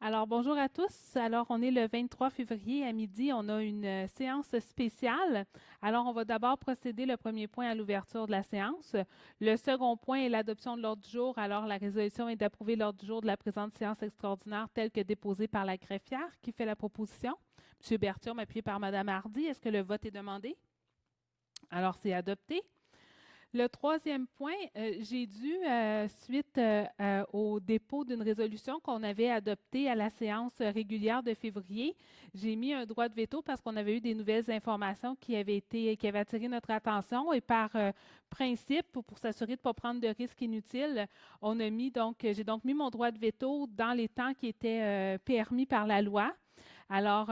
Alors, bonjour à tous. Alors, on est le 23 février à midi. On a une séance spéciale. Alors, on va d'abord procéder le premier point à l'ouverture de la séance. Le second point est l'adoption de l'ordre du jour. Alors, la résolution est d'approuver l'ordre du jour de la présente séance extraordinaire telle que déposée par la greffière. Qui fait la proposition? M. Berthiaume, appuyé par Mme Hardy. Est-ce que le vote est demandé? Alors, c'est adopté. Le troisième point, j'ai dû, suite au dépôt d'une résolution qu'on avait adoptée à la séance régulière de février, j'ai mis un droit de veto parce qu'on avait eu des nouvelles informations qui avaient attiré notre attention et par principe, pour s'assurer de ne pas prendre de risques inutiles, j'ai donc mis mon droit de veto dans les temps qui étaient permis par la loi. Alors,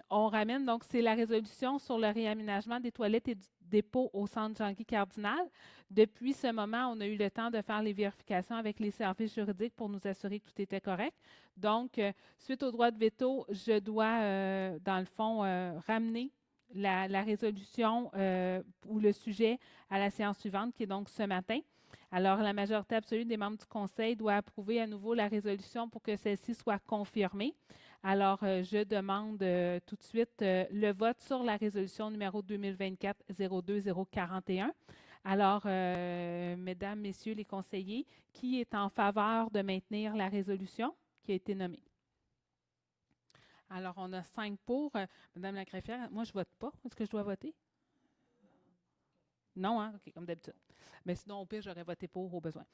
on ramène, donc, c'est la résolution sur le réaménagement des toilettes et du dépôt au centre Jean-Guy Cardinal. Depuis ce moment, on a eu le temps de faire les vérifications avec les services juridiques pour nous assurer que tout était correct. Donc, suite au droit de veto, je dois, dans le fond, ramener la résolution ou le sujet à la séance suivante, qui est donc ce matin. Alors, la majorité absolue des membres du Conseil doit approuver à nouveau la résolution pour que celle-ci soit confirmée. Alors, je demande tout de suite le vote sur la résolution numéro 2024-02041. Alors, mesdames, messieurs les conseillers, qui est en faveur de maintenir la résolution qui a été nommée? Alors, on a 5 pour. Madame la greffière, moi, je ne vote pas. Est-ce que je dois voter? Non, hein? OK, comme d'habitude. Mais sinon, au pire, j'aurais voté pour au besoin.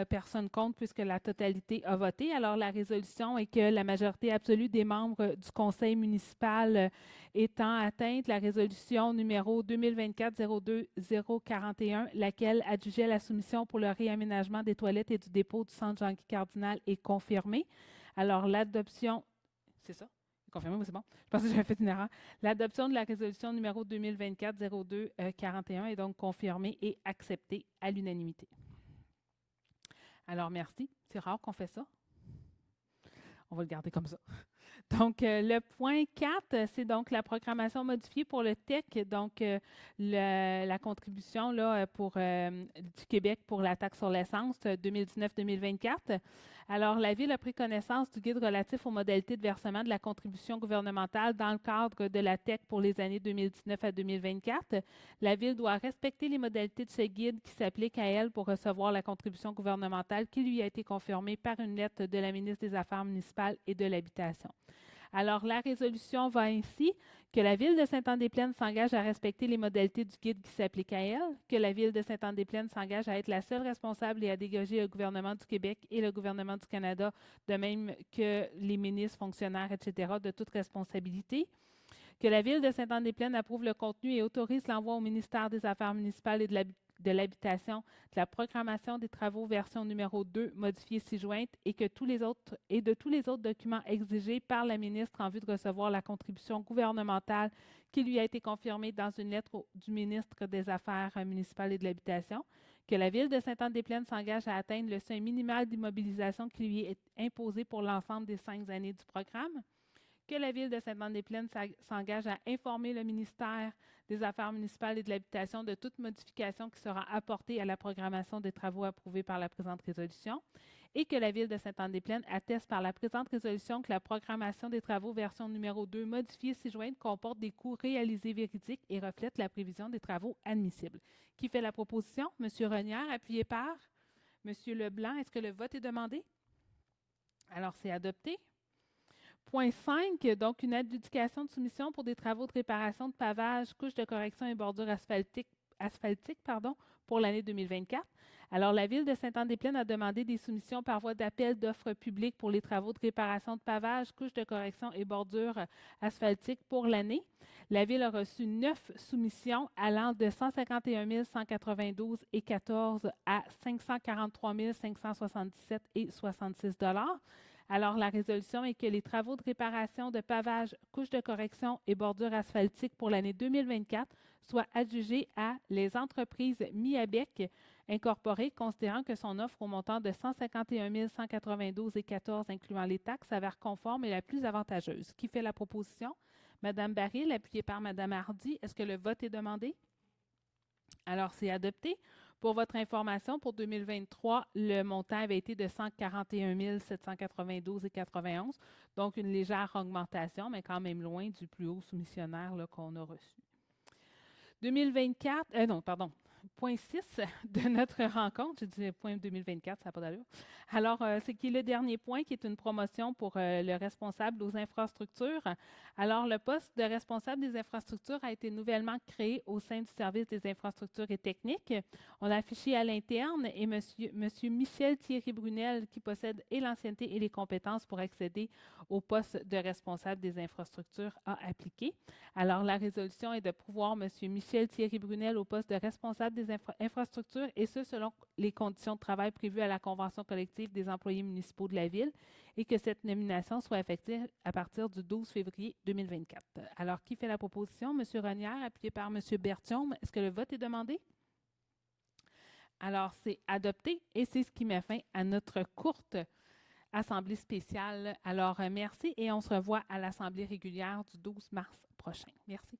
Personne contre puisque la totalité a voté. Alors, la résolution est que la majorité absolue des membres du conseil municipal étant atteinte, la résolution numéro 2024-02041, laquelle adjugeait la soumission pour le réaménagement des toilettes et du dépôt du centre Jean-Guy Cardinal est confirmée. Alors, l'adoption, c'est ça? Confirmé, oui, c'est bon. Je pensais que j'avais fait une erreur. L'adoption de la résolution numéro 2024-02-41 est donc confirmée et acceptée à l'unanimité. Alors, merci. C'est rare qu'on fait ça. On va le garder comme ça. Donc, le point 4, c'est donc la programmation modifiée pour le TEC, donc la contribution là, du Québec pour la taxe sur l'essence 2019-2024. Alors, la Ville a pris connaissance du guide relatif aux modalités de versement de la contribution gouvernementale dans le cadre de la TEC pour les années 2019 à 2024. La Ville doit respecter les modalités de ce guide qui s'appliquent à elle pour recevoir la contribution gouvernementale qui lui a été confirmée par une lettre de la ministre des Affaires municipales et de l'Habitation. Alors, la résolution va ainsi que la Ville de Sainte-Anne-des-Plaines s'engage à respecter les modalités du guide qui s'applique à elle, que la Ville de Sainte-Anne-des-Plaines s'engage à être la seule responsable et à dégager le gouvernement du Québec et le gouvernement du Canada, de même que les ministres, fonctionnaires, etc., de toute responsabilité, que la Ville de Sainte-Anne-des-Plaines approuve le contenu et autorise l'envoi au ministère des Affaires municipales et de l'habitation de la programmation des travaux version numéro 2 modifiée ci-jointe et de tous les autres documents exigés par la ministre en vue de recevoir la contribution gouvernementale qui lui a été confirmée dans une lettre du ministre des Affaires municipales et de l'habitation, que la Ville de Sainte-Anne-des-Plaines s'engage à atteindre le seuil minimal d'immobilisation qui lui est imposé pour l'ensemble des 5 années du programme, que la Ville de Sainte-Anne-des-Plaines s'engage à informer le ministère des Affaires municipales et de l'Habitation de toute modification qui sera apportée à la programmation des travaux approuvés par la présente résolution et que la Ville de Sainte-Anne-des-Plaines atteste par la présente résolution que la programmation des travaux version numéro 2 modifiée ci-jointe comporte des coûts réalisés véridiques et reflète la prévision des travaux admissibles. Qui fait la proposition? M. Renière, appuyé par M. Leblanc. Est-ce que le vote est demandé? Alors, c'est adopté. Point 5, donc une adjudication de soumission pour des travaux de réparation de pavage, couches de correction et bordures asphaltiques pour l'année 2024. Alors, la Ville de Sainte-Anne-des-Plaines a demandé des soumissions par voie d'appel d'offres publiques pour les travaux de réparation de pavage, couches de correction et bordures asphaltiques pour l'année. La Ville a reçu 9 soumissions allant de 151 192 et 14 à 543 577 et 66 dollars. Alors, la résolution est que les travaux de réparation de pavage, couches de correction et bordures asphaltiques pour l'année 2024 soient adjugés à les entreprises Miabec incorporées, considérant que son offre au montant de 151 192 et 14, incluant les taxes, s'avère conforme et la plus avantageuse. Qui fait la proposition? Madame Baril, appuyée par Madame Hardy. Est-ce que le vote est demandé? Alors, c'est adopté. Pour votre information, pour 2023, le montant avait été de 141 792,91, donc une légère augmentation, mais quand même loin du plus haut soumissionnaire qu'on a reçu. 2024, non, pardon, point 6 de notre rencontre, je disais point 2024, ça n'a pas d'allure. Alors, c'est qui est le dernier point, qui est une promotion pour le responsable aux infrastructures. Alors, le poste de responsable des infrastructures a été nouvellement créé au sein du service des infrastructures et techniques. On l'a affiché à l'interne et monsieur Michel Thierry-Brunel, qui possède et l'ancienneté et les compétences pour accéder au poste de responsable des infrastructures, a appliqué. Alors, la résolution est de pourvoir M. Michel Thierry-Brunel au poste de responsable des infrastructures, et ce, selon les conditions de travail prévues à la Convention collective des employés municipaux de la Ville, et que cette nomination soit effective à partir du 12 février 2024. Alors, qui fait la proposition? M. Renière, appuyé par M. Berthiaume. Est-ce que le vote est demandé? Alors, c'est adopté, et c'est ce qui met fin à notre courte assemblée spéciale. Alors, merci, et on se revoit à l'assemblée régulière du 12 mars prochain. Merci.